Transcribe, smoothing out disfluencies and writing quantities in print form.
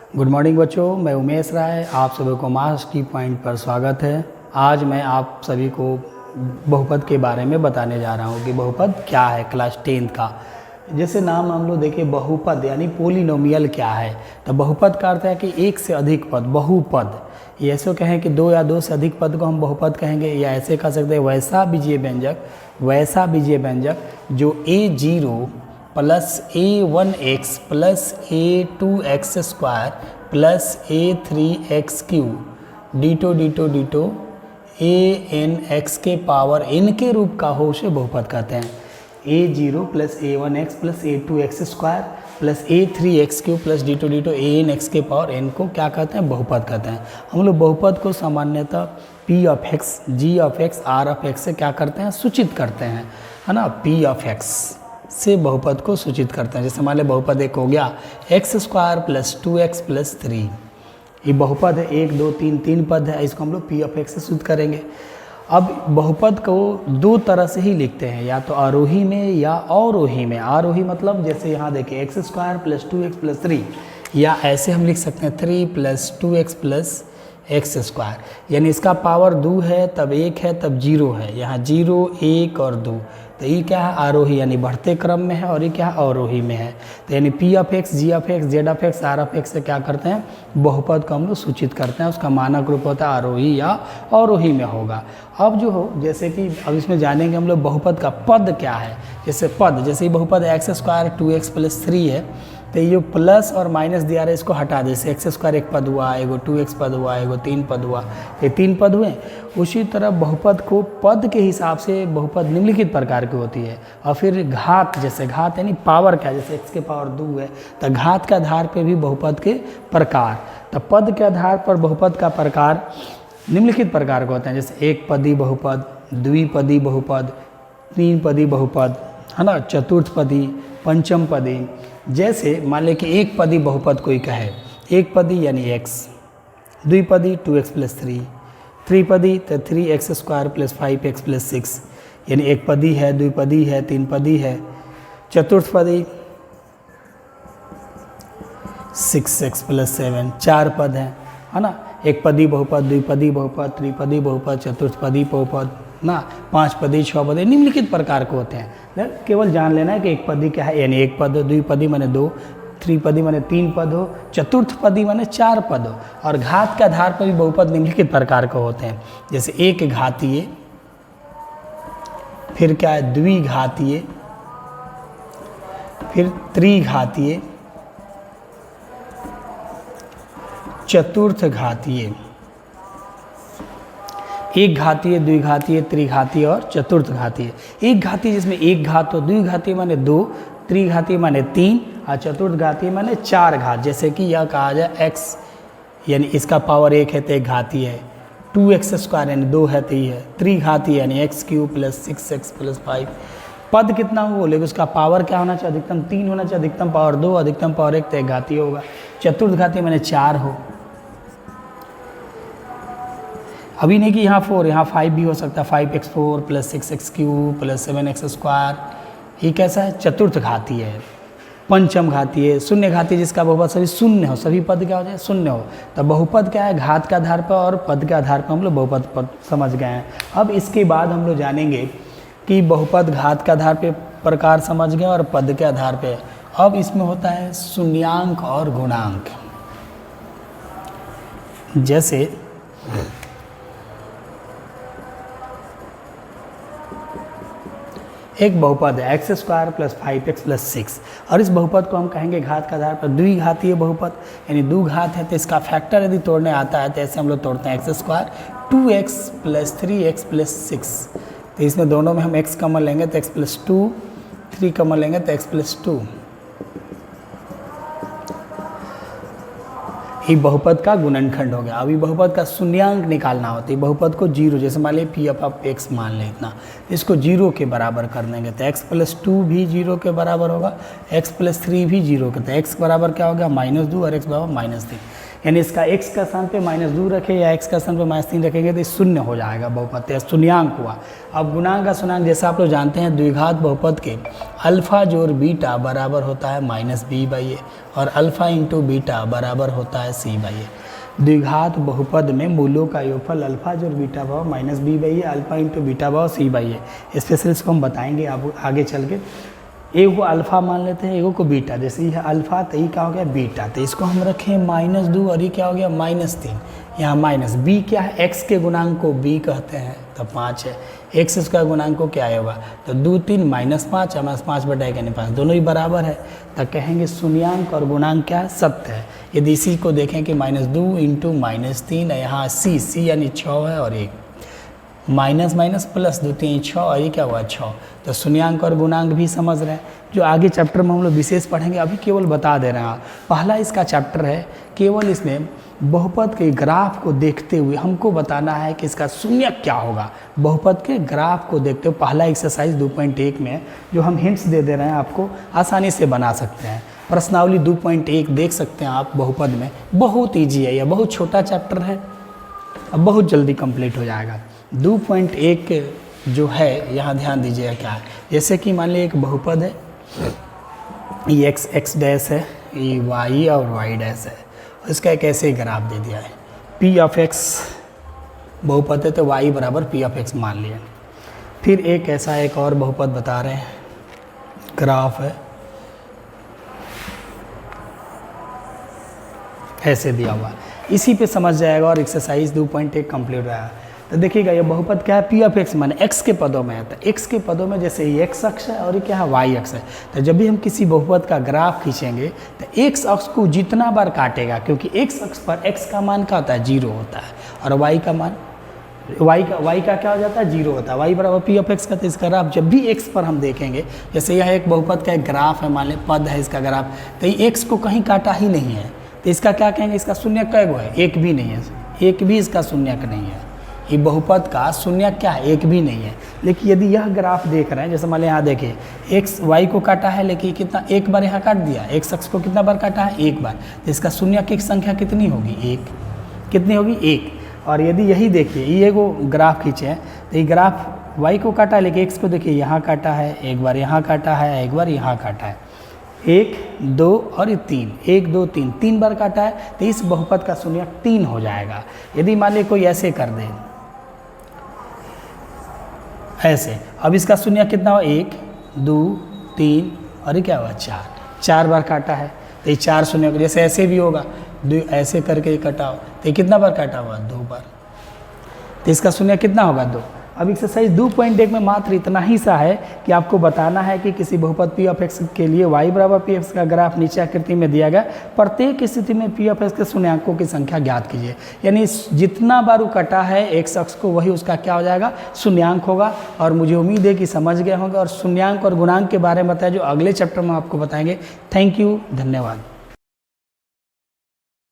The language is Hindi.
गुड मॉर्निंग बच्चों, मैं उमेश राय, आप सभी को मास की पॉइंट पर स्वागत है। आज मैं आप सभी को बहुपद के बारे में बताने जा रहा हूँ कि बहुपद क्या है क्लास 10th का। जैसे नाम हम लोग देखें बहुपद यानी पोलिनोमियल क्या है, तो बहुपद का अर्थ है कि एक से अधिक पद, बहुपद। ये ऐसे कहें कि दो या दो से अधिक पद को हम बहुपद कहेंगे, या ऐसे कह सकते हैं वैसा बीजीय व्यंजक जो a0 plus a1x plus a2x square plus a3x³ ditto an x के पावर n के रूप का हो, उसे बहुपद कहते हैं। a0 plus a1x plus a2x square plus a3x³ plus ditto an x के पावर n को क्या कहते हैं? बहुपद कहते हैं। हम लोग बहुपद को सामान्यतः p of x, g of x, r of x से क्या करते हैं? सूचित करते हैं, है ना। p ऑफ x से बहुपद को सूचित करते हैं। जैसे मान लें बहुपद एक हो गया x square plus 2x plus 3, ये बहुपद है, 1 2 3 तीन पद है, इसको हम लोग p ऑफ x से सूचित करेंगे। अब बहुपद को दो तरह से ही लिखते हैं, या तो आरोही में या अवरोही में। आरोही मतलब जैसे यहाँ देखिए x square plus 2x plus 3, या ऐसे हम लिख सकते हैं 3 plus 2x plus x square, यानी इसका पावर 2 है तब 1 है तब 0 है, यहाँ 0 1 और 2, तो ये क्या है? आरोही यानी बढ़ते क्रम में है, और ये क्या है? अवरोही में है। तो यानी p of x, g of x, z of x, r of x से क्या करते हैं? बहुपद को हम लोग सूचित करते हैं। उसका मानक रूप होता है आरोही या अवरोही में होगा। अब जो हो, जैसे कि अब इसमें जानेंगे हम लोग बहुपद का पद क्या है। जैसे पद, जैसे ये बहुपद x स्क्वायर 2x प्लस 3 है, तो ये प्लस और माइनस दिया रहा है, इसको हटा दे। जैसे एक्स स्क्वायर एक पद हुआ, एगो 2x पद हुआ, एगो 3 पद हुआ, ये 3 पद हुए। उसी तरह बहुपद को पद के हिसाब से बहुपद निम्नलिखित प्रकार की होती है। और फिर घात, जैसे घात यानी पावर क्या, जैसे x के पावर 2 है, तो घात के आधार पर भी बहुपद के प्रकार। तो पद के आधार पर बहुपद का प्रकार निम्नलिखित प्रकार के होते हैं। जैसे एक पदी बहुपद, द्विपदी बहुपद, तीन पदी बहुपद, है ना, चतुर्थ पदी, पंचम पदी। जैसे मान लें कि एक पदी बहुपद कोई कहे, एक पदी यानी x, द्विपदी 2x प्लस 3, त्रिपदी तो 3x square plus 5x plus 6, यानी एक पदी है, द्विपदी है, तीन पदी है। चतुर्थ पदी 6x प्लस 7, 4 पद है ना। एक पदी बहुपद, द्विपदी बहुपद, त्रिपदी बहुपद, चतुर्थपदी बहुपद ना, 5 पदी, 6 पदी, निम्नलिखित प्रकार के होते हैं। केवल जान लेना है कि एक पदी क्या है, यानी एक पद हो, द्विपदी माने 2, त्रिपदी माने 3 पद हो, चतुर्थपदी माने 4 पद हो। और घात के आधार पर भी बहुपद निम्नलिखित प्रकार के होते हैं। जैसे एक घातीय, फिर क्या है द्विघातीय, फिर त्रिघातीय, चतुर्थ घातीय, एक घातीय, द्विघातीय, त्रिघातीय और चतुर्थ घातीय। एक घातीय जिसमें एक घात हो, द्विघातीय माने 2, त्रिघातीय माने 3 और चतुर्थ घातीय माने 4 घात। जैसे कि यह कहा जाए x यानी इसका पावर 1 है तो एक घातीय है, 2x स्क्वायर यानी 2 है तो ये है, त्रिघातीय यानी x³ प्लस 6x प्लस 5। पद कितना हो बोले, उसका पावर क्या होना चाहिए? अधिकतम 3 होना चाहिए, अधिकतम पावर 2, अधिकतम पावर 1 तो एक घातीय होगा। चतुर्थ घातीय माने 4 हो, अभी नहीं कि यहाँ 4, यहाँ 5 भी हो सकता है, 5x4 plus 6x³ plus 7x square. ये कैसा है? चतुर्थ घातीय है। पंचम घातीय, शून्य घातीय जिसका बहुपद सभी शून्य हो, सभी पद क्या हो जाए? शून्य हो। तो बहुपद क्या है? घात के आधार पर और पद के आधार पर हम लोग बहुपद पद समझ गए हैं। अब इसके बाद हम लोग जानेंगे कि बहुपद घात के आधार पर प्रकार समझ गए और पद के आधार पर। अब इसमें होता है शून्यांक और गुणांक। जैसे एक बहुपद है x square plus 5x plus 6, और इस बहुपद को हम कहेंगे घात के आधार पर द्विघातीय बहुपद, यानी दो घात है तो इसका फैक्टर यदि तोड़ने आता है तो ऐसे हम लोग तोड़ते हैं x square 2x plus 3x plus 6। तो इसमें दोनों में हम x कॉमन लेंगे तो x प्लस 2, 3 कॉमन लेंगे तो x प्लस 2। ये बहुपद का गुणनखंड हो गया। अभी बहुपद का शून्यांक निकालना होता है। बहुपद को 0, जैसे मान लीजिए p ऑफ x मान लें इतना, इसको 0 के बराबर कर देंगे तो x प्लस 2 भी 0 के बराबर होगा, x प्लस 3 भी 0 के, तो x बराबर क्या हो गया? -2 और x बराबर -3। यानी इसका x का स्थान पे -2 रखें या x का स्थान पे -3 रखेंगे तो शून्य हो जाएगा बहुपद, या शून्यांक हुआ। अब गुणांक का शून्यांक जैसा आप लोग जानते हैं द्विघात बहुपद के अल्फा जोड़ बीटा बराबर होता है -b/a और अल्फा इंटू बीटा बराबर होता है c/a। द्विघात बहुपद में मूलों का योगफल अल्फा जोड़ बीटा भाव -b/a अल्फा इंटू बीटा भाव c/a। स्पेशल इसको हम बताएंगे अब आगे चल के। एक को अल्फ़ा मान लेते हैं, एक को बीटा। जैसे ये अल्फ़ा तो ये क्या हो गया बीटा, तो इसको हम रखें -2 और ये क्या हो गया -3। यहाँ माइनस b क्या है, x के गुणांक को b कहते हैं तो 5 है, x इसका गुणांक को क्या होगा तो 2 3 -5 -5 बटा 5 दोनों ही बराबर है। तो कहेंगे शून्यांक और गुणांक क्या है सत्य है। यदि इसी को देखें कि -2 इंटू -3 है, यहाँ c यानी 6 है और 1 माइनस माइनस प्लस 2 3 6 और ये क्या हुआ 6। तो शून्यांक और गुणांक भी समझ रहे हैं, जो आगे चैप्टर में हम लोग विशेष पढ़ेंगे, अभी केवल बता दे रहे हैं। पहला इसका चैप्टर है, केवल इसमें बहुपद के ग्राफ को देखते हुए हमको बताना है कि इसका शून्यक क्या होगा। बहुपद के ग्राफ को देखते हुए पहला एक्सरसाइज 2.1 में जो हम हिंट्स दे रहे हैं आपको आसानी से बना सकते हैं। प्रश्नावली 2.1 देख सकते हैं आप बहुपद में, बहुत ईजी है, यह बहुत छोटा चैप्टर है, अब बहुत जल्दी कंप्लीट हो जाएगा। 2.1 जो है यहाँ ध्यान दीजिएगा क्या है। जैसे कि मान लीजिए एक बहुपद है, ये x डैश है, ये y और y डैश है, इसका एक ऐसे ग्राफ दे दिया है। p ऑफ x बहुपद है तो y बराबर p ऑफ x मान लिया। फिर एक ऐसा एक और बहुपद बता रहे हैं, ग्राफ है ऐसे दिया हुआ, इसी पे समझ जाएगा और एक्सरसाइज 2.1 कंप्लीट रहा। तो देखिएगा ये बहुपद क्या है, p ऑफ x माने x के पदों में है। तो x के पदों में जैसे ये x अक्ष है और ये क्या है y अक्ष है। तो जब भी हम किसी बहुपद का ग्राफ खींचेंगे तो x अक्ष को जितना बार काटेगा, क्योंकि x अक्ष पर x का मान क्या होता है 0 होता है और y का मान y का क्या हो जाता है 0 होता है, y बराबर p ऑफ x का। तो इसका ग्राफ जब भी x पर हम देखेंगे, जैसे यह एक बहुपद का एक ग्राफ है, मान लें पद है इसका ग्राफ, तो ये x को कहीं काटा ही नहीं है, तो इसका क्या कहेंगे, इसका शून्यक कै गो है, एक भी नहीं है, एक भी इसका शून्यक नहीं है। ये बहुपद का शून्यक क्या है, एक भी नहीं है। लेकिन यदि यह ग्राफ देख रहे हैं, जैसे मान लें यहाँ देखिए x y को काटा है, लेकिन कितना एक बार यहाँ काट दिया, x अक्ष को कितना बार काटा है एक बार, तो इसका शून्यक की संख्या कितनी होगी, एक। कितनी होगी, एक। और यदि यही देखिए ये वो ग्राफ खींचे हैं, तो ये ग्राफ y को काटा है, लेकिन x को देखिए यहाँ काटा है एक बार, यहाँ काटा है एक बार, यहाँ काटा है 1 2 और 3, 1 2 3 3 बार काटा है, तो इस बहुपद का शून्यक 3 हो जाएगा। यदि मान लीजिए कोई ऐसे कर दे, ऐसे, अब इसका शून्य कितना हुआ 1 2 3 और ये क्या हुआ 4 बार काटा है, तो ये 4 शून्य, जैसे ऐसे भी होगा ऐसे करके कटा हो, तो ये कितना बार काटा हुआ 2 बार, तो इसका शून्य कितना होगा 2। अब एक्सरसाइज 2.1 में मात्र इतना ही सा है कि आपको बताना है कि किसी बहुपद p ऑफ x के लिए y बराबर p x का ग्राफ नीचे आकृति में दिया गया, प्रत्येक स्थिति में p ऑफ x के शून्यांकों की संख्या ज्ञात कीजिए। यानी जितना बार वो कटा है x अक्ष को, वही उसका क्या हो जाएगा शून्यांक होगा। और मुझे उम्मीद है कि समझ गए होंगे और शून्यांक और गुणांक के बारे में बताया, जो अगले चैप्टर में आपको बताएंगे। थैंक यू, धन्यवाद।